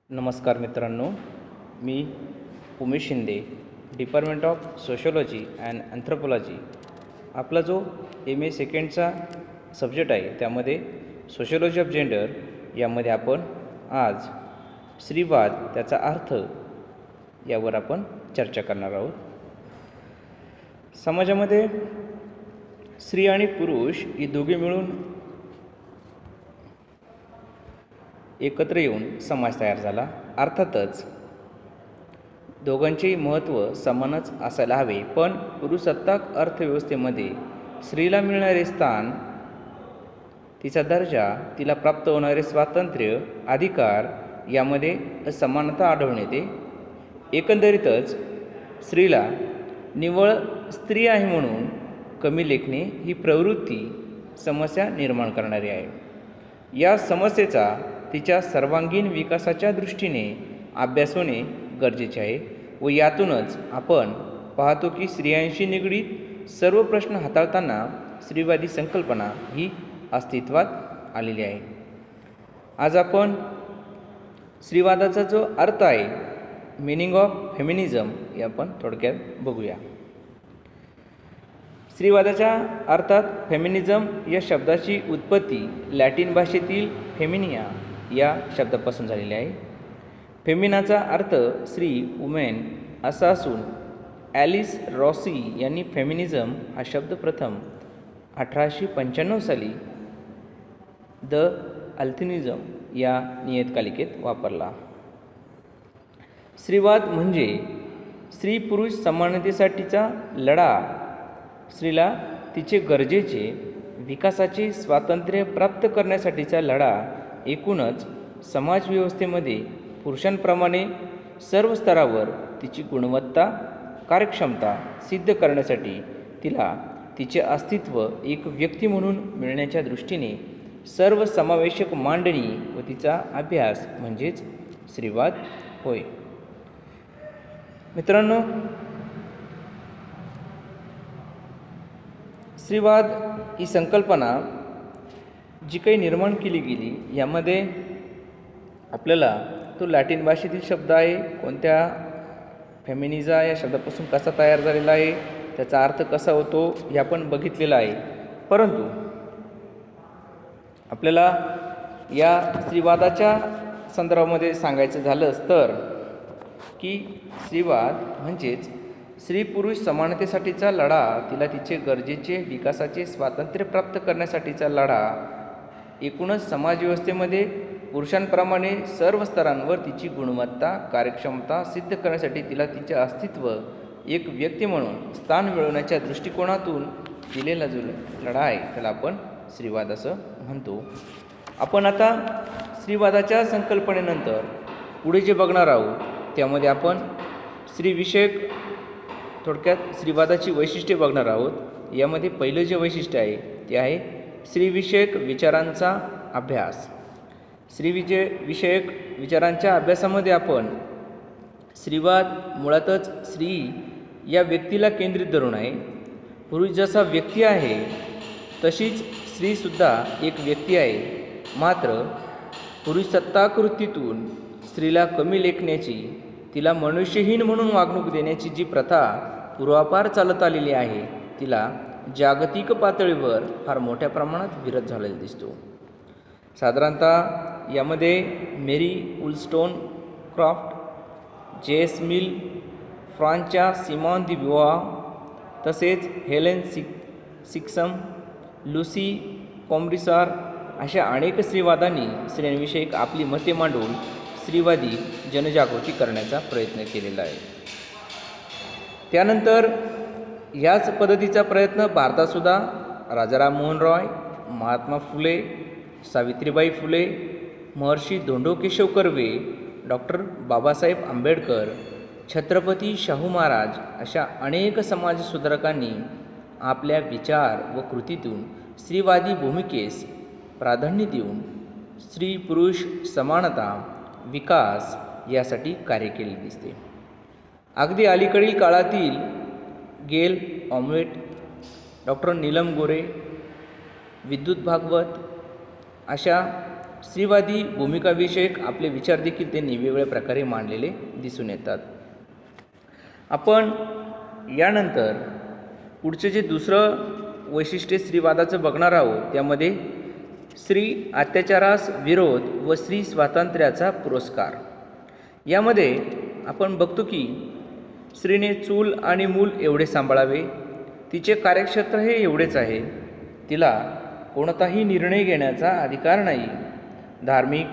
नमस्कार मित्रांनो, मी Umesh Shinde, department of sociology and anthropology. आपला जो MA सेकंडचा सब्जेक्ट आहे त्यामध्ये सोशोलॉजी ऑफ जेंडर यामध्ये आपण आज स्त्रीवाद त्याचा अर्थ यावर आपण चर्चा करणार आहोत. समाजामध्ये स्त्री आणि पुरुष ही दोघे मिळून एकत्र येऊन समाज तयार झाला. अर्थातच दोघांचेही महत्त्व समानच असायला हवे, पण पुरुषसत्ताक अर्थव्यवस्थेमध्ये स्त्रीला मिळणारे स्थान, तिचा दर्जा, तिला प्राप्त होणारे स्वातंत्र्य, अधिकार यामध्ये असमानता आढळून येते. एकंदरीतच स्त्रीला निव्वळ स्त्री आहे म्हणून कमी लेखणे ही प्रवृत्ती समस्या निर्माण करणारी आहे. या समस्येचा तिच्या सर्वांगीण विकासाच्या दृष्टीने अभ्यास होणे गरजेचे आहे व यातूनच आपण पाहतो की स्त्रियांशी निगडीत सर्व प्रश्न हाताळताना स्त्रीवादी संकल्पना ही अस्तित्वात आलेली आहे. आज आपण स्त्रीवादाचा जो अर्थ आहे, मिनिंग ऑफ फेमिनिझम, हे आपण थोडक्यात बघूया. स्त्रीवादाच्या अर्थात फेमिनिझम या शब्दाची उत्पत्ती लॅटिन भाषेतील फेमिनिया या शब्दापासून झालेली आहे. फेमिनाचा अर्थ स्त्री, वुमेन असा असून ॲलिस रॉसी यांनी फेमिनिझम हा शब्द प्रथम 1895 साली द अल्थिनिझम या नियतकालिकेत वापरला. स्त्रीवाद म्हणजे स्त्री पुरुष समानतेसाठीचा लढा, स्त्रीला तिचे गरजेचे विकासाचे स्वातंत्र्य प्राप्त करण्यासाठीचा लढा, एकूणच समाजव्यवस्थेमध्ये पुरुषांप्रमाणे सर्व स्तरावर तिची गुणवत्ता, कार्यक्षमता सिद्ध करण्यासाठी तिला तिचे अस्तित्व एक व्यक्ती म्हणून मिळण्याच्या दृष्टीने सर्व समावेशक मांडणी व तिचा अभ्यास म्हणजेच स्त्रीवाद होय. मित्रांनो, स्त्रीवाद ही संकल्पना जी काही निर्माण केली गेली यामध्ये आपल्याला तो लॅटिन भाषेतील शब्द आहे, कोणत्या फेमिनिझा या शब्दापासून कसा तयार झालेला आहे, त्याचा अर्थ कसा होतो हे आपण बघितलेलं आहे. परंतु आपल्याला या स्त्रीवादाच्या संदर्भामध्ये सांगायचं झालंच तर की स्त्रीवाद म्हणजेच स्त्री पुरुष समानतेसाठीचा लढा, तिला तिचे गरजेचे विकासाचे स्वातंत्र्य प्राप्त करण्यासाठीचा लढा, एकूणच समाजव्यवस्थेमध्ये पुरुषांप्रमाणे सर्व स्तरांवर तिची गुणवत्ता, कार्यक्षमता सिद्ध करण्यासाठी तिला तिचे अस्तित्व एक व्यक्ती म्हणून स्थान मिळवण्याच्या दृष्टिकोनातून दिलेला जो लढा आहे त्याला आपण स्त्रीवाद असं म्हणतो. आपण आता स्त्रीवादाच्या संकल्पनेनंतर पुढे जे बघणार आहोत त्यामध्ये आपण स्त्रीविषयक थोडक्यात स्त्रीवादाची वैशिष्ट्ये बघणार आहोत. यामध्ये पहिलं जे वैशिष्ट्य आहे ते आहे स्त्रीविषयक विचारांचा अभ्यास. विषयक विचारांच्या अभ्यासामध्ये आपण स्त्रीवाद मुळातच स्त्री या व्यक्तीला केंद्रित धरून आहे. पुरुष जसा व्यक्ती आहे तशीच स्त्रीसुद्धा एक व्यक्ती आहे. मात्र पुरुषसत्ताक वृत्तीतून स्त्रीला कमी लेखण्याची, तिला मनुष्यहीन म्हणून वागणूक देण्याची जी प्रथा पूर्वापार चालत आलेली आहे तिला जागतिक पातळीवर फार मोठ्या प्रमाणात विरोध झालेला दिसतो. साधारणतः यामध्ये मेरी वुलस्टोनक्रॉफ्ट, J.S. मिल, फ्रान्सच्या सिमॉन दी ब्युव्हॉर, तसेच हेलेन सिक्सम, लुसी कॉम्ब्रिसार अशा अनेक स्त्रीवादांनी स्त्रियांविषयक आपली मते मांडून स्त्रीवादी जनजागृती करण्याचा प्रयत्न केलेला आहे. त्यानंतर याच पद्धतीचा प्रयत्न भारतातसुद्धा राजाराम मोहन रॉय, महात्मा फुले, सावित्रीबाई फुले, महर्षी धोंडो केशव कर्वे, डॉक्टर बाबासाहेब आंबेडकर, छत्रपती शाहू महाराज अशा अनेक समाजसुधारकांनी आपल्या विचार व कृतीतून स्त्रीवादी भूमिकेस प्राधान्य देऊन स्त्री पुरुष समानता, विकास यासाठी कार्य केले दिसते. अगदी अलीकडील काळातील गेल ऑम्वेट, डॉक्टर नीलम गोरे, विद्युत भागवत अशा स्त्रीवादी भूमिकाविषयक आपले विचार देखील त्यांनी वेगवेगळ्या प्रकारे मांडलेले दिसून येतात. आपण यानंतर पुढचे जे दुसरं वैशिष्ट्य स्त्रीवादाचं बघणार आहोत, त्यामध्ये स्त्री अत्याचारास विरोध व स्त्री स्वातंत्र्याचा पुरस्कार. यामध्ये आपण बघतो की स्त्रीने चूल आणि मूल एवढे सांभाळावे, तिचे कार्यक्षेत्र हे एवढेच आहे, तिला कोणताही निर्णय घेण्याचा अधिकार नाही, धार्मिक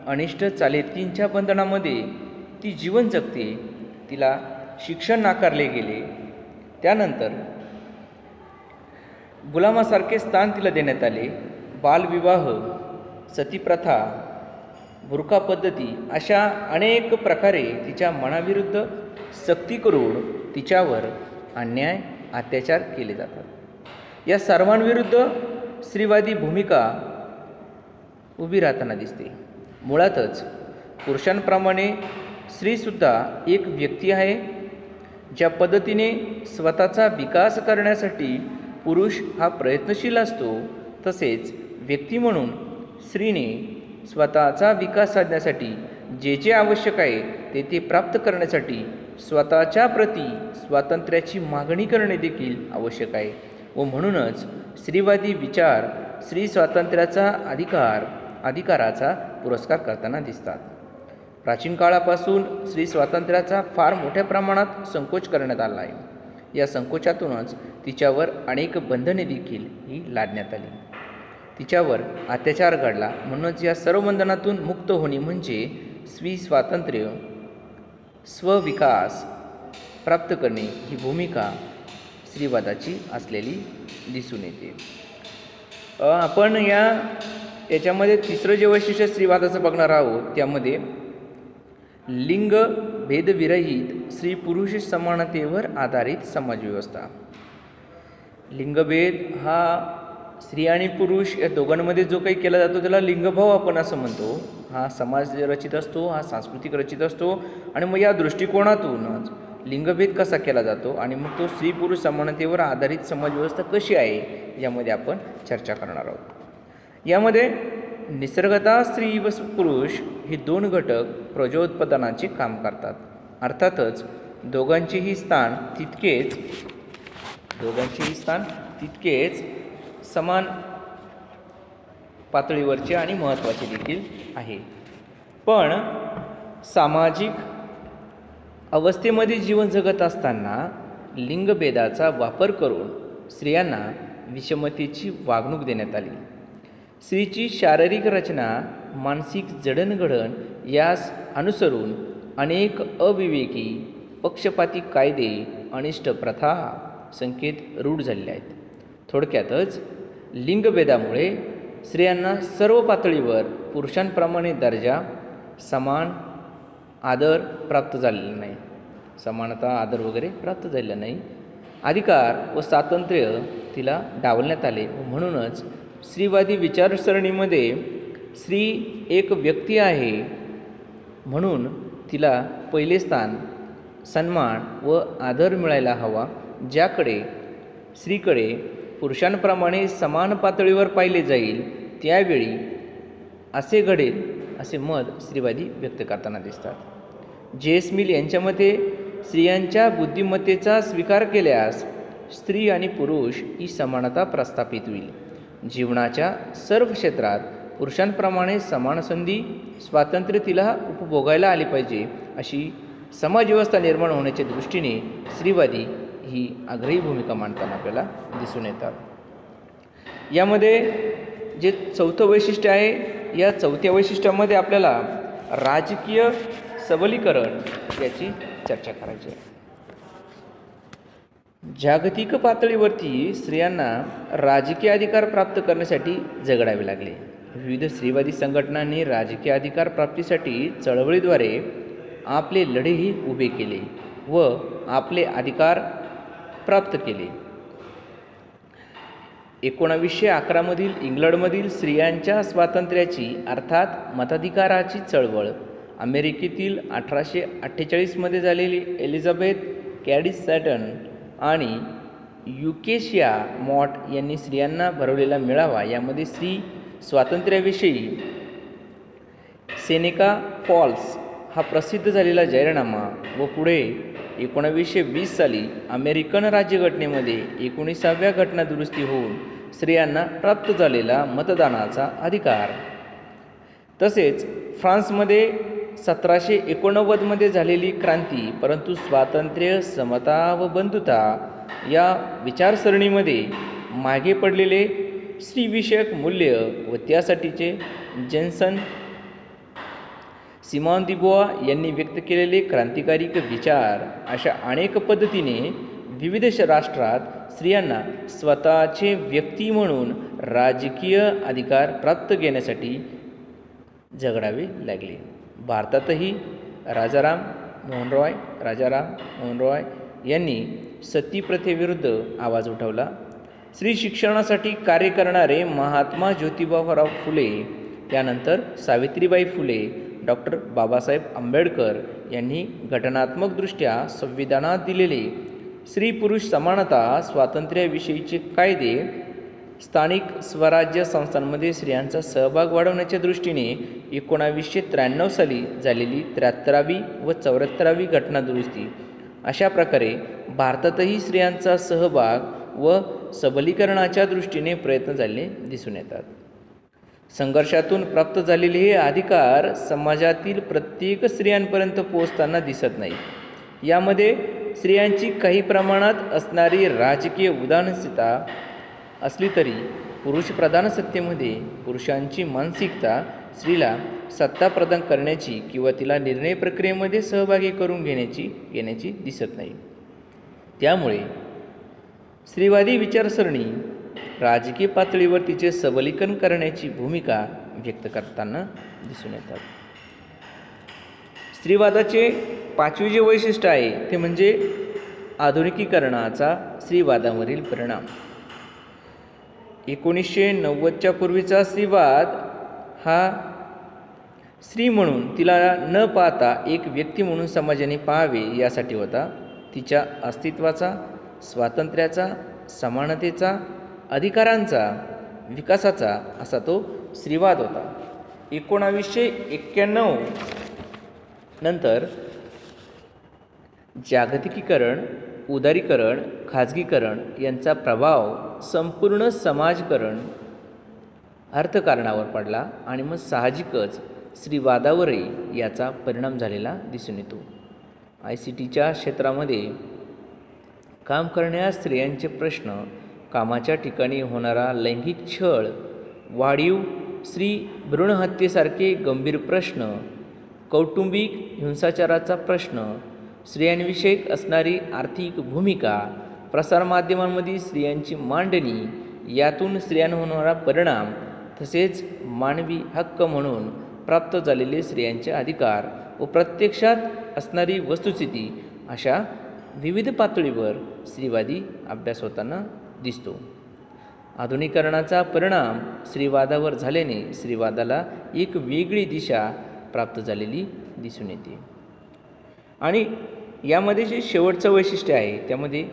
अनिष्ट चालीरीतींच्या बंधनामध्ये ती जीवन जगते, तिला शिक्षण नाकारले गेले, त्यानंतर गुलामासारखे स्थान तिला देण्यात आले, बालविवाह, सतीप्रथा, बुरखा पद्धती अशा अनेक प्रकारे तिच्या मनाविरुद्ध सक्ती करून तिच्यावर अन्याय अत्याचार केले जातात. या सर्वांविरुद्ध स्त्रीवादी भूमिका उभी राहताना दिसते. मुळातच पुरुषांप्रमाणे स्त्रीसुद्धा एक व्यक्ती आहे. ज्या पद्धतीने स्वतःचा विकास करण्यासाठी पुरुष हा प्रयत्नशील असतो, तसेच व्यक्ती म्हणून स्त्रीने स्वतःचा विकास साधण्यासाठी जे जे आवश्यक आहे ते प्राप्त करण्यासाठी स्वतःच्या प्रती स्वातंत्र्याची मागणी करणे देखील आवश्यक आहे. व म्हणूनच स्त्रीवादी विचार स्त्री स्वातंत्र्याचा अधिकाराचा पुरस्कार करताना दिसतात. प्राचीन काळापासून स्त्री स्वातंत्र्याचा फार मोठ्या प्रमाणात संकोच करण्यात आला आहे. या संकोचातूनच तिच्यावर अनेक बंधने देखील ही लादण्यात आली, तिच्यावर अत्याचार घडला. म्हणूनच या सर्व बंधनातून मुक्त होणे म्हणजे स्त्री स्वातंत्र्य, स्वविकास प्राप्त करणे ही भूमिका स्त्रीवादाची असलेली दिसून येते. आपण याच्यामध्ये तिसरं जे वैशिष्ट्य स्त्रीवादाचं बघणार आहोत, त्यामध्ये लिंग भेदविरहित स्त्री पुरुष समानतेवर आधारित समाजव्यवस्था. लिंगभेद हा स्त्री आणि पुरुष या दोघांमध्ये जो काही केला जातो त्याला लिंगभाव आपण असं म्हणतो. हा समाज रचित असतो, हा सांस्कृतिक रचित असतो, आणि मग या दृष्टिकोनातूनच लिंगभेद कसा केला जातो आणि मग तो स्त्री पुरुष समानतेवर आधारित समाजव्यवस्था कशी आहे यामध्ये आपण चर्चा करणार आहोत. यामध्ये निसर्गतः स्त्री व पुरुष हे दोन घटक प्रजोत्पादनाचे काम करतात. अर्थातच दोघांचेही स्थान तितकेच समान पातळीवरचे आणि महत्त्वाचे देखील आहे. पण सामाजिक अवस्थेमध्ये जीवन जगत असताना लिंगभेदाचा वापर करून स्त्रियांना विषमतेची वागणूक देण्यात आली. स्त्रीची शारीरिक रचना, मानसिक जडणघडण यास अनुसरून अनेक अविवेकी पक्षपाती कायदे, अनिष्ट प्रथा, संकेत रूढ झालेले आहेत. थोडक्यातच लिंगभेदामुळे स्त्रियांना सर्व पातळीवर पुरुषांप्रमाणे दर्जा, समान आदर प्राप्त झालेला नाही, समानता आदर वगैरे प्राप्त झालेला नाही, अधिकार व स्वातंत्र्य तिला डावलण्यात आले. म्हणूनच स्त्रीवादी विचारसरणीमध्ये स्त्री एक व्यक्ती आहे म्हणून तिला पहिले स्थान, सन्मान व आदर मिळायला हवा, ज्याकडे स्त्रीकडे पुरुषांप्रमाणे समान पातळीवर पाहिले जाईल त्यावेळी असे घडेल असे मत स्त्रीवादी व्यक्त करताना दिसतात. जे.एस. मिल यांच्या मते स्त्रियांच्या बुद्धिमत्तेचा स्वीकार केल्यास स्त्री आणि पुरुष ही समानता प्रस्थापित होईल. जीवनाच्या सर्व क्षेत्रात पुरुषांप्रमाणे समान संधी, स्वातंत्र्य तिला उपभोगायला आले पाहिजे अशी समाजव्यवस्था निर्माण होण्याच्या दृष्टीने स्त्रीवादी ही आग्रही भूमिका मांडताना आपल्याला दिसून येतात. यामध्ये जे चौथं वैशिष्ट्य आहे, या चौथ्या वैशिष्ट्यामध्ये आपल्याला राजकीय सबलीकरण याची चर्चा करायची आहे. जागतिक पातळीवरती स्त्रियांना राजकीय अधिकार प्राप्त करण्यासाठी झगडावे लागले. विविध स्त्रीवादी संघटनांनी राजकीय अधिकार प्राप्तीसाठी चळवळीद्वारे आपले लढेही उभे केले व आपले अधिकार प्राप्त केले. 1911 इंग्लंडमधील स्त्रियांच्या स्वातंत्र्याची अर्थात मताधिकाराची चळवळ, अमेरिकेतील 1848 झालेली एलिझाबेथ कॅडी सॅटन आणि युकेशिया मॉट यांनी स्त्रियांना भरवलेला मेळावा यामध्ये स्त्री स्वातंत्र्याविषयी सेनेका फॉल्स हा प्रसिद्ध झालेला जाहीरनामा व पुढे 1920 साली अमेरिकन राज्यघटनेमध्ये 19व्या घटनादुरुस्ती होऊन स्त्रियांना प्राप्त झालेला मतदानाचा अधिकार, तसेच फ्रान्समध्ये 1789मध्ये झालेली क्रांती, परंतु स्वातंत्र्य, समता व बंधुता या विचारसरणीमध्ये मागे पडलेले स्त्रीविषयक मूल्य व त्यासाठीचे जेन्सन सिमॉन दी बुआ यांनी व्यक्त केलेले क्रांतिकारी विचार, अशा अनेक पद्धतीने विविध राष्ट्रात स्त्रियांना स्वतःचे व्यक्ती म्हणून राजकीय अधिकार प्राप्त घेण्यासाठी झगडावे लागले. भारतातही राजाराम मोहन रॉय यांनी सती प्रथेविरुद्ध आवाज उठवला. स्त्री शिक्षणासाठी कार्य करणारे महात्मा ज्योतिबा फुले, त्यानंतर सावित्रीबाई फुले, डॉक्टर बाबासाहेब आंबेडकर यांनी घटनात्मकदृष्ट्या संविधानात दिलेले स्त्री पुरुष समानता, स्वातंत्र्याविषयीचे कायदे, स्थानिक स्वराज्य संस्थांमध्ये स्त्रियांचा सहभाग वाढवण्याच्या दृष्टीने 1993 साली झालेली 73वी व 74वी घटनादुरुस्ती, अशा प्रकारे भारतातही स्त्रियांचा सहभाग व सबलीकरणाच्या दृष्टीने प्रयत्न झाले दिसून येतात. संघर्षातून प्राप्त झालेले हे अधिकार समाजातील प्रत्येक स्त्रियांपर्यंत पोहोचताना दिसत नाही. यामध्ये स्त्रियांची काही प्रमाणात असणारी राजकीय उदासीनता असली तरी पुरुषप्रधान सत्तेमध्ये पुरुषांची मानसिकता स्त्रीला सत्ता प्रदान करण्याची किंवा तिला निर्णय प्रक्रियेमध्ये सहभागी करून घेण्याची दिसत नाही. त्यामुळे स्त्रीवादी विचारसरणी राजकीय पातळीवर तिचे सबलीकरण करण्याची भूमिका व्यक्त करताना दिसून येतात. स्त्रीवादाचे पाचवे जे वैशिष्ट्य आहे ते म्हणजे आधुनिकीकरणाचा स्त्रीवादावरील परिणाम. 1990च्या पूर्वीचा स्त्रीवाद हा स्त्री म्हणून तिला न पाहता एक व्यक्ती म्हणून समाजाने पाहावे यासाठी होता. तिच्या अस्तित्वाचा, स्वातंत्र्याचा, समानतेचा, अधिकारांचा, विकासाचा असा तो स्त्रीवाद होता. 1991 नंतर जागतिकीकरण, उदारीकरण, खाजगीकरण यांचा प्रभाव संपूर्ण समाजकारण अर्थकारणावर पडला आणि मग साहजिकच स्त्रीवादावरही याचा परिणाम झालेला दिसून येतो. ICTच्या क्षेत्रामध्ये काम करणाऱ्या स्त्रियांचे प्रश्न, कामाच्या ठिकाणी होणारा लैंगिक छळ, वाढीव स्त्री भ्रूणहत्येसारखे गंभीर प्रश्न, कौटुंबिक हिंसाचाराचा प्रश्न, स्त्रियांविषयक असणारी आर्थिक भूमिका, प्रसारमाध्यमांमध्ये स्त्रियांची मांडणी, यातून स्त्रियांवर होणारा परिणाम, तसेच मानवी हक्क म्हणून प्राप्त झालेले स्त्रियांचे अधिकार व प्रत्यक्षात असणारी वस्तुस्थिती, अशा विविध पातळीवर स्त्रीवादी अभ्यास होताना दिसतो. आधुनिकीकरणाचा परिणाम स्त्रीवादावर झाल्याने स्त्रीवादाला एक वेगळी दिशा प्राप्त झालेली दिसून येते. आणि यामध्ये जे शेवटचं वैशिष्ट्य आहे त्यामध्ये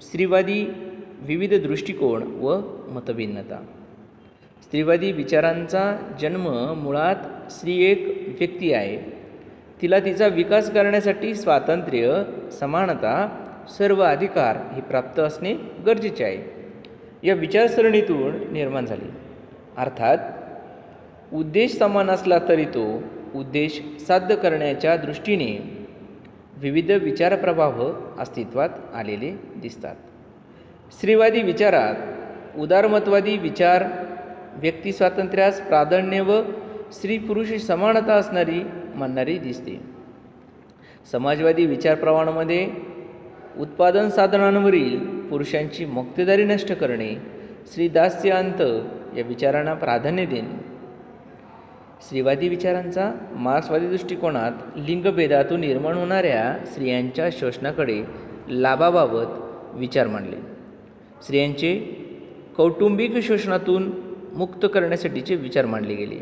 स्त्रीवादी विविध दृष्टिकोन व मतभिन्नता. स्त्रीवादी विचारांचा जन्म मुळात स्त्री एक व्यक्ती आहे. तिला तिचा विकास करण्यासाठी स्वातंत्र्य, समानता, सर्व अधिकार हे प्राप्त असणे गरजेचे आहे या विचारसरणीतून निर्माण झाली. अर्थात उद्देश समान असला तरी तो उद्देश साध्य करण्याच्या दृष्टीने विविध विचारप्रवाह अस्तित्वात आलेले दिसतात. स्त्रीवादी विचारात उदारमतवादी विचार व्यक्ती स्वातंत्र्यास प्राधान्य व स्त्री पुरुष समानता असणारी मानणारी दिसते. समाजवादी विचारप्रवाहामध्ये उत्पादन साधनांवरील पुरुषांची मक्तेदारी नष्ट करणे, स्त्रीदास्य अंत या विचारांना प्राधान्य देणे. स्त्रीवादी विचारांचा मार्क्सवादी दृष्टिकोनात लिंगभेदातून निर्माण होणाऱ्या स्त्रियांच्या शोषणाकडे लाभाबाबत विचार मांडले. स्त्रियांचे कौटुंबिक शोषणातून मुक्त करण्यासाठीचे विचार मांडले गेले.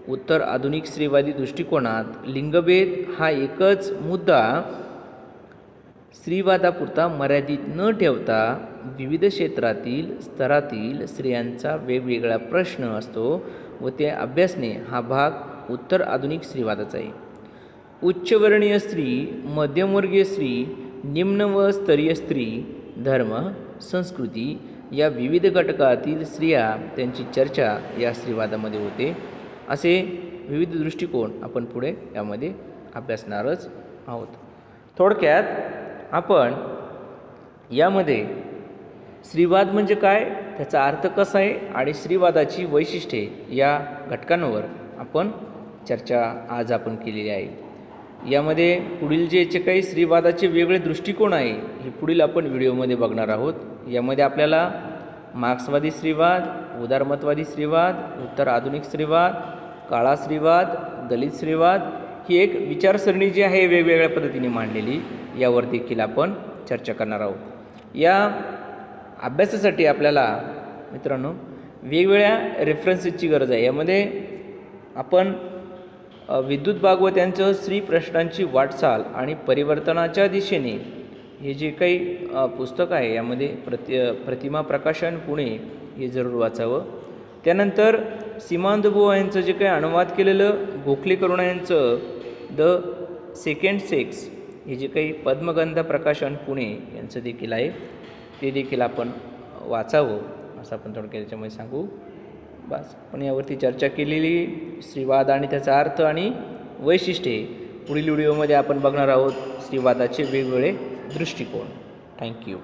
उत्तर आधुनिक स्त्रीवादी दृष्टिकोनात लिंगभेद हा एकच मुद्दा स्त्रीवादापुरता मर्यादित न ठेवता विविध क्षेत्रातील स्तरातील स्त्रियांचा वेगवेगळा प्रश्न असतो व ते अभ्यासणे हा भाग उत्तर आधुनिक स्त्रीवादाचा आहे. उच्चवर्णीय स्त्री, मध्यमवर्गीय स्त्री, निम्न व स्तरीय स्त्री, धर्म, संस्कृती या विविध घटकातील स्त्रिया त्यांची चर्चा या स्त्रीवादामध्ये होते. असे विविध दृष्टिकोन आपण पुढे यामध्ये अभ्यासणारच आहोत. थोडक्यात आपण यामध्ये स्त्रीवाद म्हणजे काय, त्याचा अर्थ कसा आहे आणि स्त्रीवादाची वैशिष्ट्ये या घटकांवर आपण चर्चा आज आपण केलेली आहे. यामध्ये पुढील जे काही स्त्रीवादाचे वेगळे दृष्टिकोन आहे हे पुढील आपण व्हिडिओमध्ये बघणार आहोत. यामध्ये आपल्याला मार्क्सवादी स्त्रीवाद, उदारमतवादी स्त्रीवाद, उत्तर आधुनिक स्त्रीवाद, काळा स्त्रीवाद, दलित स्त्रीवाद ही एक विचारसरणी जी आहे वेगवेगळ्या पद्धतीने मांडलेली, यावर देखील आपण चर्चा करणार आहोत. या अभ्यासासाठी आपल्याला मित्रांनो वेगवेगळ्या रेफरन्सेसची गरज आहे. यामध्ये आपण विद्युत भागवत यांचं स्त्री प्रश्नांची वाटचाल आणि परिवर्तनाच्या दिशेने हे जे काही पुस्तक आहे यामध्ये प्रतिमा प्रकाशन पुणे हे जरूर वाचावं. त्यानंतर सीमांतबुवा यांचं जे काही अनुवाद केलेलं गोखले करुणा यांचं द सेकंड सेक्स हे जे काही पद्मगंधा प्रकाशन पुणे यांचं देखील आहे ते देखील आपण वाचावं असं आपण थोडक्यात त्याच्यामध्ये सांगू. बस आपण यावरती चर्चा केलेली स्त्रीवाद आणि त्याचा अर्थ आणि वैशिष्ट्ये पुढील व्हिडिओमध्ये आपण बघणार आहोत. स्त्रीवादाचे वेगवेगळे दृष्टिकोन. थँक्यू.